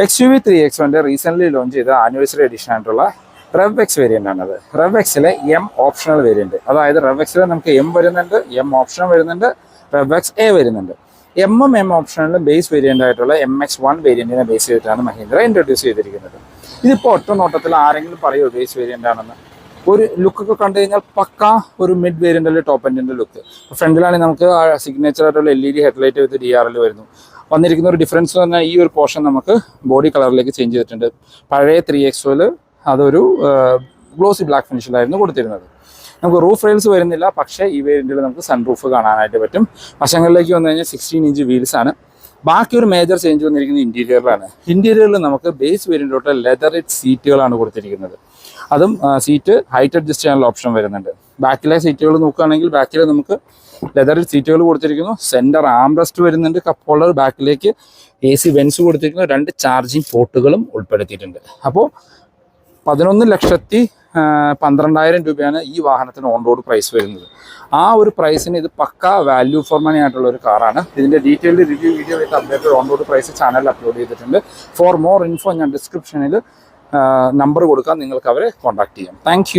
XUV 3X1 recently launch ചെയ്ത anniversary edition ആയിട്ടുള്ള REV X variant ആണത്. REV Xലെ M ഓപ്ഷണൽ വേരിയൻറ്റ്, അതായത് REV Xലെ നമുക്ക് M വരുന്നുണ്ട്, M ഓപ്ഷണൽ വരുന്നുണ്ട്, REV XA വരുന്നുണ്ട്. M ഓപ്ഷണലിലും ബേസ് വേരിയൻ്റ് ആയിട്ടുള്ള MX1 വേരിയൻറ്റിനെ ബേസ് ചെയ്തിട്ടാണ് മഹീന്ദ്ര ഇൻട്രൊഡ്യൂസ് ചെയ്തിരിക്കുന്നത്. ഇതിപ്പോൾ ഒറ്റ നോട്ടത്തിൽ ആരെങ്കിലും പറയുമോ ബേസ് വേരിയൻ്റ് ആണെന്ന്? ഒരു ലുക്കൊക്കെ കണ്ടു കഴിഞ്ഞാൽ പക്ക ഒരു മിഡ് വേരിയൻ്റിലെ ടോപ്പ് എൻഡിൻ്റെ ലുക്ക്. ഫ്രണ്ടിലാണെങ്കിൽ നമുക്ക് സിഗ്നേച്ചർ ആയിട്ടുള്ള LED ഹെഡ്ലൈറ്റ് വിത്ത് DRL വരുന്നു. വന്നിരിക്കുന്ന ഒരു ഡിഫറൻസ് എന്ന് പറഞ്ഞാൽ ഈ ഒരു പോർഷൻ നമുക്ക് ബോഡി കളറിലേക്ക് ചേഞ്ച് ചെയ്തിട്ടുണ്ട്. പഴയ 3X1 അതൊരു ഗ്ലോസി ബ്ലാക്ക് ഫിനിഷിലായിരുന്നു കൊടുത്തിരുന്നത്. നമുക്ക് റൂഫ് റെയിൽസ് വരുന്നില്ല, പക്ഷേ ഈ വേരിയൻറ്റിൽ നമുക്ക് സൺ റൂഫ് കാണാനായിട്ട് പറ്റും. വശങ്ങളിലേക്ക് വന്നു കഴിഞ്ഞാൽ 16 ഇഞ്ച് വീൽസ് ആണ്. ബാക്കി ഒരു മേജർ ചേഞ്ച് വന്നിരിക്കുന്നത് ഇൻറ്റീരിയറിലാണ്. ഇൻറ്റീരിയറിൽ നമുക്ക് ബേസ് വേരിയൻറ്റോട്ട് ലെതർ സീറ്റുകളാണ് കൊടുത്തിരിക്കുന്നത്. അതും സീറ്റ് ഹൈറ്റ് അഡ്ജസ്റ്റ് ചെയ്യാനുള്ള ഓപ്ഷൻ വരുന്നുണ്ട്. ബാക്കിലെ സീറ്റുകൾ നോക്കുകയാണെങ്കിൽ ബാക്കിൽ നമുക്ക് ലെതർ സീറ്റുകൾ കൊടുത്തിരിക്കുന്നു. സെൻറ്റർ ആംറെസ്റ്റ് വരുന്നുണ്ട്. കപ്പ് ഹോൾഡർ, ബാക്കിലേക്ക് AC വെൻസ് കൊടുത്തിരിക്കുന്നു. 2 ചാർജിങ് പോർട്ടുകളും ഉൾപ്പെടുത്തിയിട്ടുണ്ട്. അപ്പോൾ 11,12,000 രൂപയാണ് ഈ വാഹനത്തിന് ഓൺ റോഡ് പ്രൈസ് വരുന്നത്. ആ ഒരു പ്രൈസിന് ഇത് പക്ക വാല്യൂ ഫോർ മണി ആയിട്ടുള്ള ഒരു കാറാണ്. ഇതിൻ്റെ detailed review video with updated on road price ചാനലിൽ അപ്ലോഡ് ചെയ്തിട്ടുണ്ട്. ഫോർ മോർ ഇൻഫോ ഞാൻ ഡിസ്ക്രിപ്ഷനിൽ നമ്പർ കൊടുക്കാം, നിങ്ങൾക്ക് അവരെ കോൺടാക്ട് ചെയ്യാം. താങ്ക്